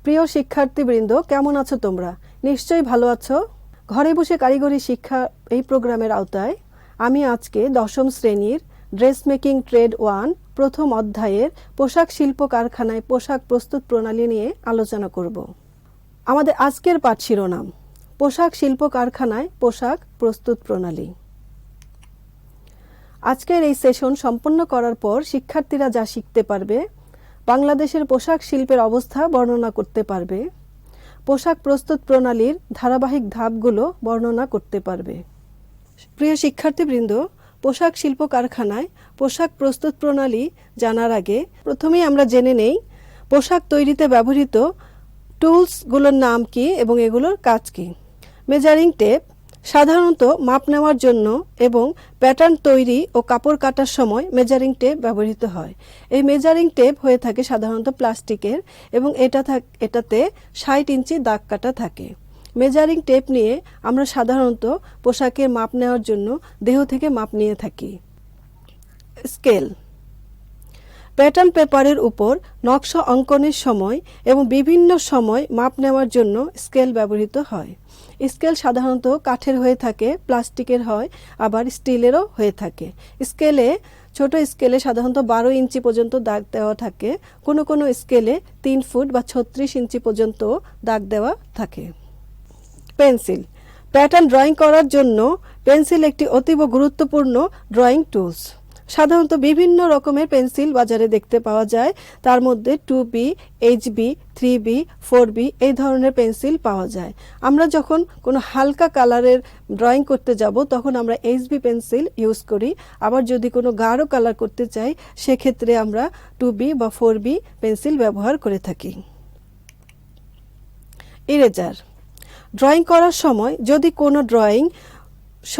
প্রিয় শিক্ষার্থীবৃন্দ, কেমন আছো তোমরা? নিশ্চয়ই ভালো আছো। ঘরে বসে কারিগরি শিক্ষা এই প্রোগ্রামের আওতায় আমি আজকে দশম শ্রেণীর ড্রেস মেকিং ট্রেড 1 প্রথম অধ্যায়ের পোশাক শিল্প কারখানায় পোশাক প্রস্তুত প্রণালী নিয়ে আলোচনা করব। আমাদের আজকের পাঠ শিরোনাম পোশাক শিল্প কারখানায় পোশাক প্রস্তুত প্রণালী। আজকের এই সেশন সম্পন্ন করার পর শিক্ষার্থীরা যা শিখতে পারবে: বাংলাদেশের পোশাক শিল্পের অবস্থা বর্ণনা করতে পারবে, পোশাক প্রস্তুত প্রণালীর ধারাবাহিক ধাপগুলো বর্ণনা করতে পারবে। প্রিয় শিক্ষার্থীবৃন্দ, পোশাক শিল্প কারখানায় পোশাক প্রস্তুত প্রণালী জানার আগে প্রথমেই আমরা জেনে নেই পোশাক তৈরিতে ব্যবহৃত টুলসগুলোর নাম কি এবং এগুলোর কাজ কি। মেজারিং টেপ সাধারণত মাপ নেওয়ার জন্য এবং প্যাটার্ন তৈরি ও কাপড় কাটার সময় মেজারিং টেপ ব্যবহৃত হয়। এই মেজারিং টেপ হয়ে থাকে সাধারণত প্লাস্টিকের এবং এটাতে 60 ইঞ্চি দাগ কাটা থাকে। মেজারিং টেপ নিয়ে আমরা সাধারণত পোশাকের মাপ নেওয়ার জন্য দেহ থেকে মাপ নিয়ে থাকি। স্কেল প্যাটার্ন পেপারের উপর নকশা অঙ্কনের সময় এবং বিভিন্ন সময় মাপ নেওয়ার জন্য স্কেল ব্যবহৃত হয়। স্কেল সাধারণত কাঠের হয়ে থাকে, প্লাস্টিকের হয়, আবার স্টিলেরও হয়ে থাকে। ছোট স্কেলে সাধারণত 12 ইঞ্চি পর্যন্ত দাগ দেওয়া থাকে, কোনো কোনো স্কেলে 3 ফুট বা 36 ইঞ্চি পর্যন্ত দাগ দেওয়া থাকে। পেন্সিল প্যাটার্ন ড্রয়িং করার জন্য পেন্সিল একটি অতীব গুরুত্বপূর্ণ ড্রয়িং টুলস। সাধারণত বিভিন্ন রকমের পেন্সিল বাজারে দেখতে পাওয়া যায়। তার মধ্যে 2B, HB, 3B, 4B এই ধরনের পেন্সিল পাওয়া যায়। আমরা যখন কোনো হালকা কালারের ড্রয়িং করতে যাব তখন আমরা HB পেন্সিল ইউজ করি। আবার যদি কোনো গাঢ় কালার করতে চাই সেক্ষেত্রে আমরা 2B বা 4B পেন্সিল ব্যবহার করে থাকি। ইরেজার ড্রয়িং করার সময় যদি কোনো ড্রয়িং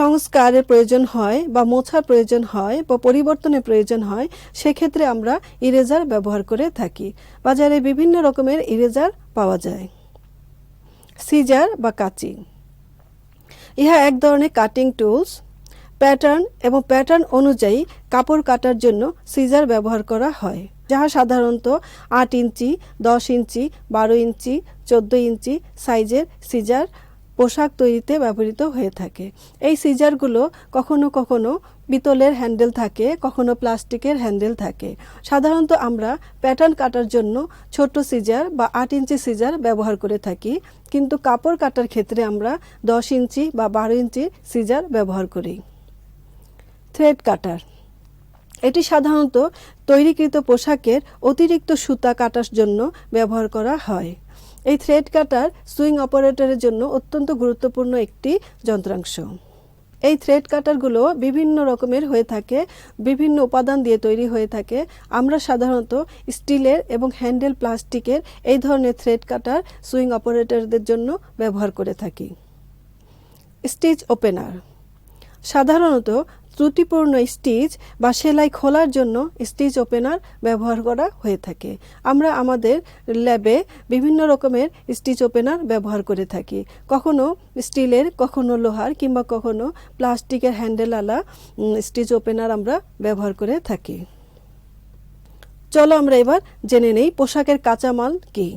সংস্কারের প্রয়োজন হয় বা মোছার প্রয়োজন হয় বা পরিবর্তনের প্রয়োজন হয় সেক্ষেত্রে আমরা ইরেজার ব্যবহার করে থাকি। বাজারে বিভিন্ন রকমের ইরেজার পাওয়া যায়। সিজার বা কাঁচি ইহা এক ধরনের কাটিং টুলস। প্যাটার্ন এবং প্যাটার্ন অনুযায়ী কাপড় কাটার জন্য সিজার ব্যবহার করা হয়, যাহা সাধারণত 8 ইঞ্চি, 10 ইঞ্চি, 12 ইঞ্চি, 14 ইঞ্চি সাইজের সিজার পোশাক তৈরিতে ব্যবহৃত হয়ে থাকে। এই সিজারগুলো কখনো কখনো পিতলের হ্যান্ডেল থাকে, কখনো প্লাস্টিকের হ্যান্ডেল থাকে। সাধারণত আমরা প্যাটার্ন কাটার জন্য ছোট সিজার বা 8 ইঞ্চি সিজার ব্যবহার করে থাকি, কিন্তু কাপড় কাটার ক্ষেত্রে আমরা 10 ইঞ্চি বা 12 ইঞ্চি সিজার ব্যবহার করি। থ্রেড কাটার এটি সাধারণত তৈরিকৃত পোশাকের অতিরিক্ত সুতা কাটার জন্য ব্যবহার করা হয়। এই থ্রেড কাটার সুইং অপারেটরের জন্য অত্যন্ত গুরুত্বপূর্ণ একটি যন্ত্রাংশ। এই থ্রেড কাটারগুলো বিভিন্ন রকমের হয়ে থাকে, বিভিন্ন উপাদান দিয়ে তৈরি হয়ে থাকে। আমরা সাধারণত স্টিলের এবং হ্যান্ডেল প্লাস্টিকের এই ধরনের থ্রেড কাটার সুইং অপারেটরদের জন্য ব্যবহার করে থাকি। স্টিচ ওপেনার সাধারণত ত্রুটিপূর্ণ স্টিচ বা সেলাই খোলার জন্য স্টিচ ওপেনার ব্যবহার করা হয়ে থাকে। আমরা আমাদের ল্যাবে বিভিন্ন রকমের স্টিচ ওপেনার ব্যবহার করে থাকি, কখনো স্টিলের, কখনো লোহার কিংবা কখনো প্লাস্টিকের হ্যান্ডেলওয়ালা স্টিচ ওপেনার আমরা ব্যবহার করে থাকি। চলো আমরা এবার জেনে নেই পোশাকের কাঁচামাল কি।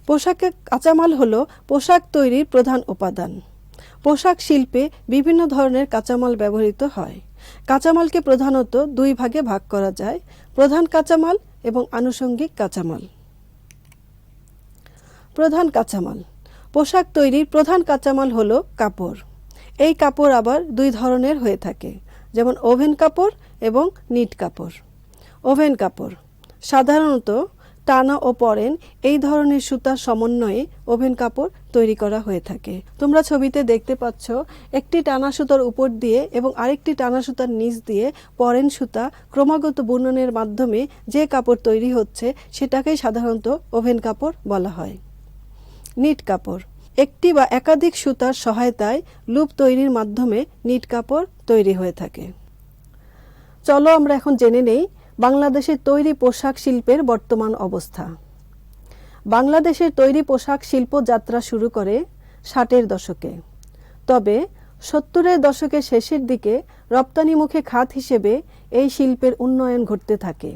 পোশাকের কাঁচামাল হলো পোশাক তৈরির প্রধান উপাদান। পোশাক শিল্পে বিভিন্ন ধরনের কাঁচামাল ব্যবহৃত হয়। কাঁচামালকে প্রধানত 2 ভাগে ভাগ করা যায়: প্রধান কাঁচামাল এবং আনুষঙ্গিক কাঁচামাল। প্রধান কাঁচামাল পোশাক তৈরির প্রধান কাঁচামাল হলো কাপড়। এই কাপড় আবার 2 ধরনের হয়ে থাকে, যেমন ওভেন কাপড় এবং নিট কাপড়। ওভেন কাপড় সাধারণত টানা ও পরেন এই ধরনের সুতার সমন্বয়ে ওভেন কাপড় তৈরি করা হয়ে থাকে। তোমরা ছবিতে দেখতে পাচ্ছ একটি টানা সুতার উপর দিয়ে এবং আরেকটি টানা সুতার নিচ দিয়ে পরেন সুতা ক্রমাগত বুননের মাধ্যমে যে কাপড় তৈরি হচ্ছে সেটাকেই সাধারণত ওভেন কাপড় বলা হয়। নিট কাপড় একটি বা একাধিক সুতার সহায়তায় লুপ তৈরির মাধ্যমে নিট কাপড় তৈরি হয়ে থাকে। চলো আমরা এখন জেনে নেই বাংলাদেশের তৈরি পোশাক শিল্পের বর্তমান অবস্থা। বাংলাদেশের তৈরি পোশাক শিল্প যাত্রা শুরু করে 60-এর দশকে। তবে 70-এর দশকের শেষের দিকে রপ্তানিমুখী খাত হিসেবে এই শিল্পের উন্নয়ন ঘটতে থাকে।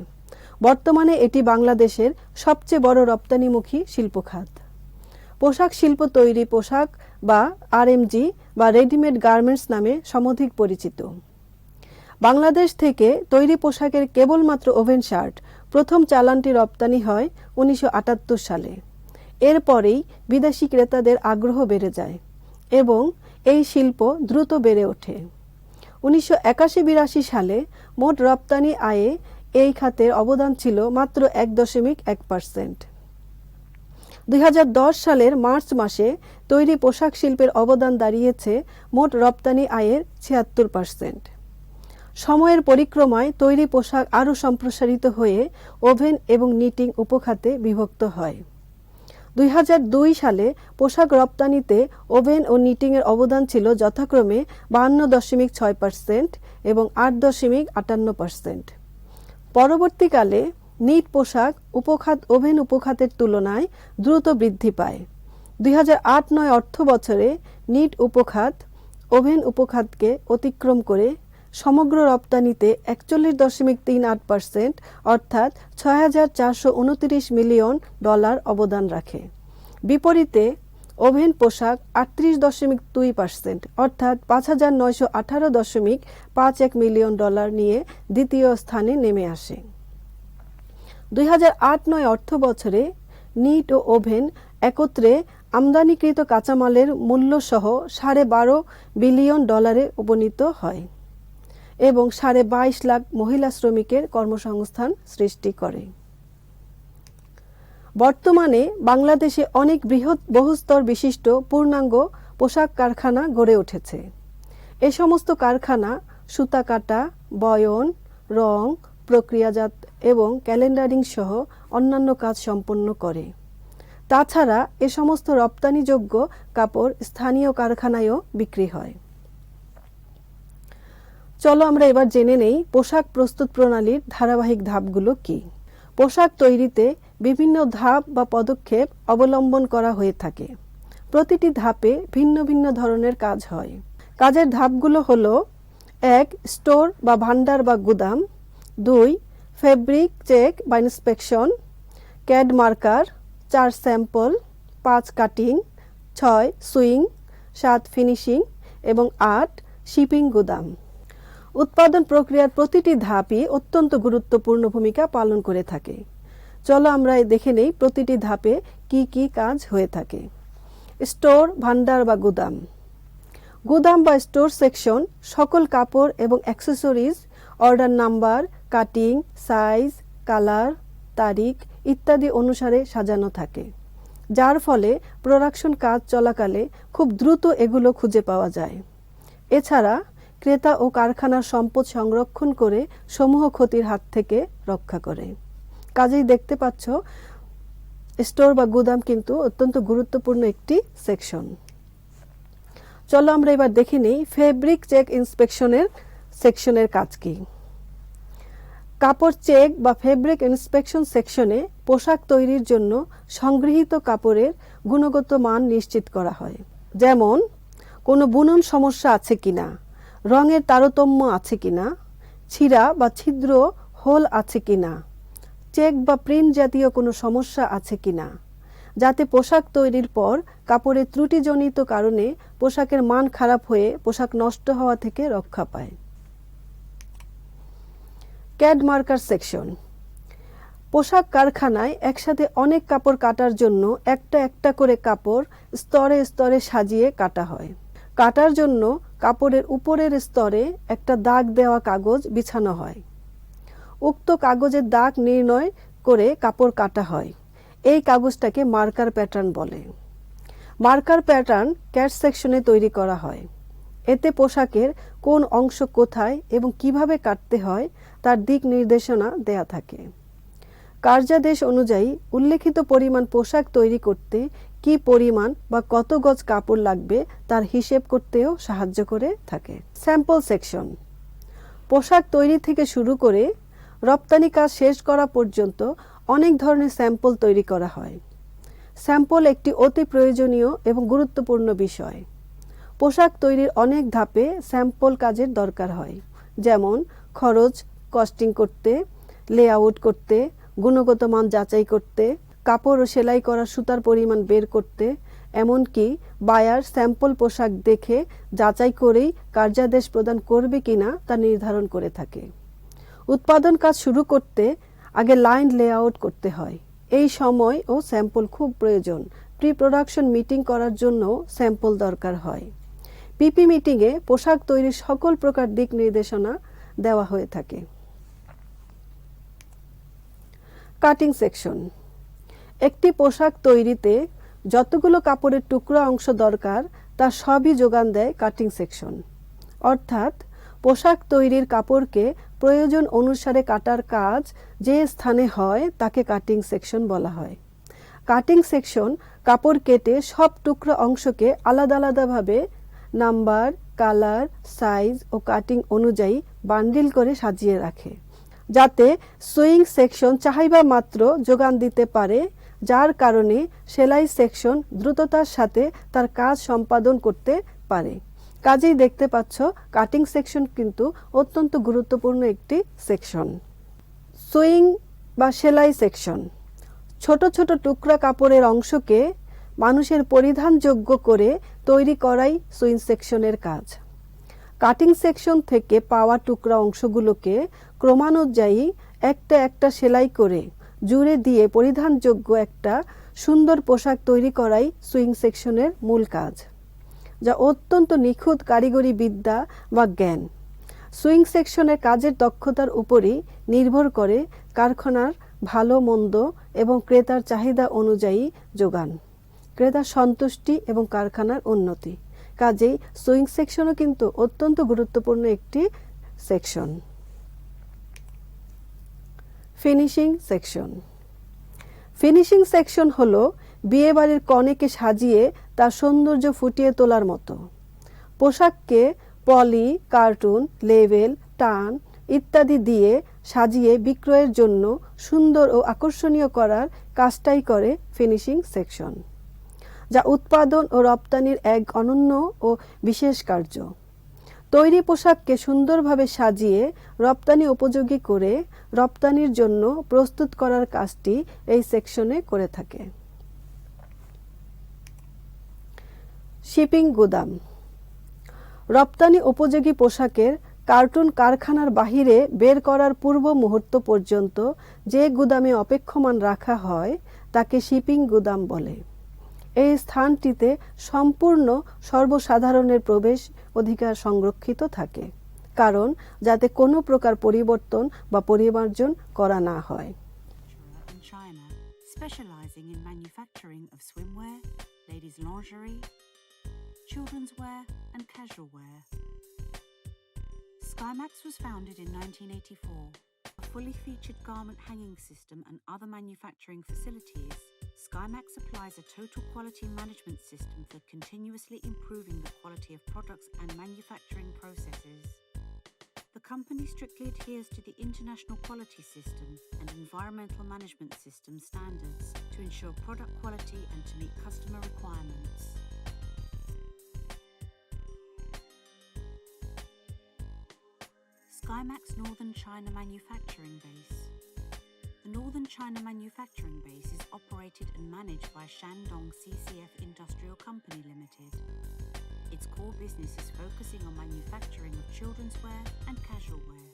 বর্তমানে এটি বাংলাদেশের সবচেয়ে বড় রপ্তানিমুখী শিল্প খাত। পোশাক শিল্প তৈরি পোশাক বা আরএমজি বা রেডিমেড গার্মেন্টস নামে সমধিক পরিচিত। বাংলাদেশ থেকে তৈরি পোশাকের কেবলমাত্র ওভেন শার্ট প্রথম চালানটি রপ্তানি হয় 1978 সালে। এরপরেই বিদেশি ক্রেতাদের আগ্রহ বেড়ে যায় এবং এই শিল্প দ্রুত বেড়ে ওঠে। 1981-82 সালে মোট রপ্তানি আয়ে এই খাতের অবদান ছিল মাত্র 1.1%। 2010 সালের মার্চ মাসে তৈরি পোশাক শিল্পের অবদান দাঁড়িয়েছে মোট রপ্তানি আয়ের 76%। সময়ের পরিক্রমায় তৈরি পোশাক আরও সম্প্রসারিত হয়ে ওভেন এবং নিটিং উপখাতে বিভক্ত হয়। 2002 সালে পোশাক রপ্তানিতে ওভেন ও নিটিংয়ের অবদান ছিল যথাক্রমে 52.6% এবং 8.58%। পরবর্তীকালে নিট পোশাক উপখাত ওভেন উপখাতের তুলনায় দ্রুত বৃদ্ধি পায়। 2008-09 অর্থ বছরে নিট উপখাত ওভেন উপখাতকে অতিক্রম করে সমগ্র রপ্তানিতে 41.38% অর্থাৎ $6,429 মিলিয়ন অবদান রাখে। বিপরীতে ওভেন পোশাক 38.2% অর্থাৎ $5,918.51 মিলিয়ন নিয়ে দ্বিতীয় স্থানে নেমে আসে। 2008-09 অর্থ বছরে নিট ও ওভেন একত্রে আমদানিকৃত কাঁচামালের মূল্য সহ $12.5 বিলিয়ন উপনীত হয় এবং 22.5 লাখ মহিলা শ্রমিকের কর্মসংস্থান সৃষ্টি করে। বর্তমানে বাংলাদেশে অনেক বৃহৎ বহুস্তর বিশিষ্ট পূর্ণাঙ্গ পোশাক কারখানা গড়ে উঠেছে। এ সমস্ত কারখানা সুতা কাটা, বয়ন, রং, প্রক্রিয়াজাত এবং ক্যালেন্ডারিং সহ অন্যান্য কাজ সম্পন্ন করে। তাছাড়া এ সমস্ত রপ্তানিযোগ্য কাপড় স্থানীয় কারখানায়ও বিক্রি হয়। চলো আমরা এবার জেনে নেই পোশাক প্রস্তুত প্রণালীর ধারাবাহিক ধাপগুলো কি। পোশাক তৈরিতে বিভিন্ন ধাপ বা পদক্ষেপ অবলম্বন করা হয়ে থাকে। প্রতিটি ধাপে ভিন্ন ভিন্ন ধরনের কাজ হয়। কাজের ধাপগুলো হলো: 1. স্টোর বা ভান্ডার বা গুদাম, 2. ফেব্রিক চেক বা inspection, CAD marker, 4. Sample, 5. Cutting, 6. Swing, 7. Finishing এবং 8. শিপিং গুদাম। উৎপাদন প্রক্রিয়ার প্রতিটি ধাপই অত্যন্ত গুরুত্বপূর্ণ ভূমিকা পালন করে থাকে। চলো আমরা দেখে নেই প্রতিটি ধাপে কি কি কাজ হয়ে থাকে। স্টোর, ভান্ডার বা গুদাম। গুদাম বা স্টোর সেকশন সকল কাপড় এবং accessories order number, cutting, size, colour, তারিখ ইত্যাদি অনুসারে সাজানো থাকে, যার ফলে প্রোডাকশন কাজ চলাকালে খুব দ্রুত এগুলো খুঁজে পাওয়া যায়। এছাড়া ক্রেতা ও কারখানার সম্পদ সংরক্ষণ করে সমূহ ক্ষতির হাত থেকে রক্ষা করে। কাজেই দেখতে পাচ্ছ স্টোর বা গুদাম কিন্তু অত্যন্ত গুরুত্বপূর্ণ একটি সেকশন। চলো আমরা এবার দেখে নিই ফেব্রিক চেক ইন্সপেকশনের সেকশনের কাজ কি। কাপড় চেক বা ফেব্রিক ইন্সপেকশন সেকশনে পোশাক তৈরির জন্য সংগৃহীত কাপড়ের গুণগত মান নিশ্চিত করা হয়, যেমন কোনো বুনন সমস্যা আছে কিনা, রঙের তারতম্য আছে কিনা, ছিঁড়া বা ছিদ্র হোল আছে কিনা, চেক বা প্রিন্ট জাতীয় কোনো সমস্যা আছে কিনা, যাতে পোশাক তৈরির পর কাপড়ের ত্রুটিজনিত কারণে পোশাকের মান খারাপ হয়ে পোশাক নষ্ট হওয়া থেকে রক্ষা পায়। CAD marker section. পোশাক কারখানায় একসাথে অনেক কাপড় কাটার জন্য একটা একটা করে কাপড় স্তরে স্তরে সাজিয়ে কাটা হয়। কাটার জন্য কাপড়ের উপরের স্তরে একটা দাগ দেওয়া কাগজ বিছানো হয়। উক্ত কাগজের দাগ নির্ণয় করে কাপড় কাটা হয়। এই কাগজটাকে মার্কার প্যাটার্ন বলে। মার্কার প্যাটার্ন ক্যাড সেকশনে তৈরি করা হয়। এতে পোশাকের কোন অংশ কোথায় এবং কিভাবে কাটতে হয় তার দিক নির্দেশনা দেয়া থাকে। কার্যাদেশ অনুযায়ী উল্লেখিত পরিমাণ পোশাক তৈরি করতে কি পরিমাণ বা কত গজ কাপড় লাগবে তার হিসেব করতেও সাহায্য করে থাকে। Sample section. পোশাক তৈরি থেকে শুরু করে রপ্তানি কাজ শেষ করা পর্যন্ত অনেক ধরনের স্যাম্পল তৈরি করা হয়। স্যাম্পল একটি অতি প্রয়োজনীয় এবং গুরুত্বপূর্ণ বিষয়। পোশাক তৈরির অনেক ধাপে স্যাম্পল কাজের দরকার হয়, যেমন খরচ কস্টিং করতে, লেআউট করতে, গুণগত মান যাচাই করতে, কাপড় ও সেলাই করা সুতার পরিমাণ বের করতে, এমনকি বায়ার স্যাম্পল পোশাক দেখে যাচাই করেই কার্যাদেশ প্রদান করবে কিনা তা নির্ধারণ করে থাকে। উৎপাদন কাজ শুরু করতে আগে লাইন লেআউট করতে হয়। এই সময় ও স্যাম্পল খুব প্রয়োজন। প্রি প্রোডাকশন মিটিং করার জন্য স্যাম্পল দরকার হয়। পিপি মিটিংয়ে পোশাক তৈরির সকল প্রকার দিক নির্দেশনা দেওয়া হয়ে থাকে। Cutting section. একটি পোশাক তৈরিতে যতগুলো কাপড়ের টুকরা অংশ দরকার তা সবই যোগান দেয় কাটিং সেকশন। অর্থাৎ পোশাক তৈরির কাপড়কে প্রয়োজন অনুসারে কাটার কাজ যে স্থানে হয় তাকে কাটিং সেকশন বলা হয়। কাটিং সেকশন কাপড় কেটে সব টুকরা অংশকে আলাদা আলাদাভাবে নাম্বার, কালার, সাইজ ও কাটিং অনুযায়ী বান্ডিল করে সাজিয়ে রাখে, যাতে সুইং সেকশন চাহিদা মাত্র যোগান দিতে পারে, যার কারণে সেলাই সেকশন দ্রুততার সাথে তার কাজ সম্পাদন করতে পারে। কাজেই দেখতে পাচ্ছ কাটিং সেকশন কিন্তু অত্যন্ত গুরুত্বপূর্ণ একটি সেকশন। সুইং বা সেলাই সেকশন ছোট ছোট টুকরা কাপড়ের অংশকে মানুষের পরিধানযোগ্য করে তৈরি করাই সুইং সেকশনের কাজ। কাটিং সেকশন থেকে পাওয়া টুকরা অংশগুলোকে ক্রমানুযায়ী একটা একটা সেলাই করে জুড়ে দিয়ে পরিধানযোগ্য একটা সুন্দর পোশাক তৈরি করাই সুইং সেকশনের মূল কাজ, যা অত্যন্ত নিখুঁত কারিগরি বিদ্যা বা জ্ঞান। সুইং সেকশনের কাজের দক্ষতার উপরই নির্ভর করে কারখানার ভালো মন্দ এবং ক্রেতার চাহিদা অনুযায়ী যোগান, ক্রেতার সন্তুষ্টি এবং কারখানার উন্নতি। কাজেই সুইং সেকশনও কিন্তু অত্যন্ত গুরুত্বপূর্ণ একটি section. Finishing section. Finishing section হলো বিয়েবাড়ির কনেকে সাজিয়ে তার সৌন্দর্য ফুটিয়ে তোলার মতো। পোশাককে পলি, কার্টুন, লেবেল, টান ইত্যাদি দিয়ে সাজিয়ে বিক্রয়ের জন্য সুন্দর ও আকর্ষণীয় করার কাজটাই করে ফিনিশিং সেকশন, যা উৎপাদন ও রপ্তানির এক অনন্য ও বিশেষ কার্য। তৈরি পোশাককে সুন্দরভাবে সাজিয়ে রপ্তানি উপযোগী করে রপ্তানির জন্য প্রস্তুত করার কাজটি এই সেকশনে করে থাকে। শিপিং গুদাম। রপ্তানি উপযোগী পোশাকের কার্টুন কারখানার বাহিরে বের করার পূর্ব মুহূর্ত পর্যন্ত যে গুদামে অপেক্ষমান রাখা হয় তাকে শিপিং গুদাম বলে। এই স্থানটিতে সম্পূর্ণ সর্বসাধারণের প্রবেশ অধিকার সংরক্ষিত থাকে, কারণ যাতে কোনো প্রকার পরিবর্তন বা পরিমার্জন করা না হয়। China, specializing in manufacturing of swimwear, ladies' lingerie, children's wear, and casual wear. Skymax was founded in 1984. A fully featured garment hanging system and other manufacturing facilities, Skymax applies a total quality management system for continuously improving the quality of products and manufacturing processes. The company strictly adheres to the International Quality System and Environmental Management System standards to ensure product quality and to meet customer requirements. Skymax Northern China Manufacturing Base. The Northern China Manufacturing Base is operated and managed by Shandong CCF Industrial Company Limited. Its core business is focusing on manufacturing of children's wear and casual wear.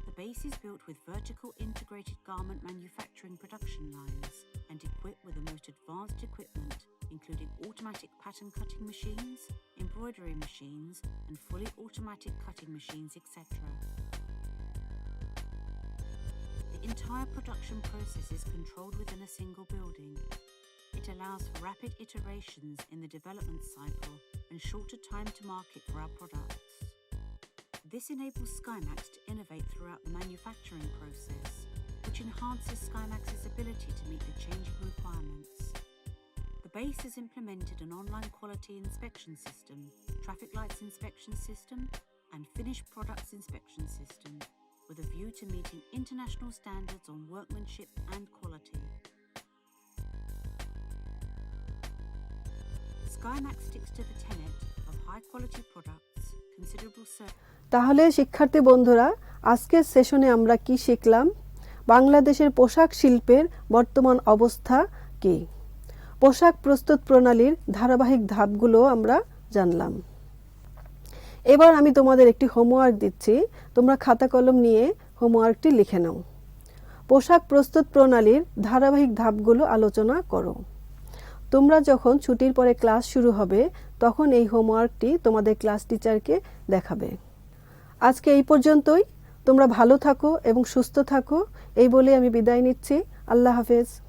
The base is built with vertical integrated garment manufacturing production lines and equipped with the most advanced equipment, including automatic pattern cutting machines, embroidery machines, and fully automatic cutting machines, etc. The entire production process is controlled within a single building. It allows for rapid iterations in the development cycle and shorter time to market for our products. This enables Skymax to innovate throughout the manufacturing process, which enhances Skymax's ability to meet the changing requirements. The base has implemented an online quality inspection system, traffic lights inspection system, and finished products inspection system, with a view to meeting international standards on workmanship and quality. Skymax sticks to the tenet of high quality products, considerable service. তাহলে শিক্ষার্থী বন্ধুরা, আজকের সেশনে আমরা কি শিখলাম? বাংলাদেশের পোশাক শিল্পের বর্তমান অবস্থা কী? পোশাক প্রস্তুত প্রণালীর ধারাবাহিক ধাপগুলো আমরা জানলাম। এবার আমি তোমাদের একটি হোমওয়ার্ক দিচ্ছি, তোমরা খাতা কলম নিয়ে হোমওয়ার্কটি লিখে নাও। পোশাক প্রস্তুত প্রণালীর ধারাবাহিক ধাপগুলো আলোচনা করো। তোমরা যখন ছুটির পরে ক্লাস শুরু হবে তখন এই হোমওয়ার্কটি তোমাদের ক্লাস টিচারকে দেখাবে। আজকে এই পর্যন্তই। তোমরা ভালো থাকো এবং সুস্থ থাকো এই বলে আমি বিদায় নিচ্ছি। আল্লাহ হাফেজ।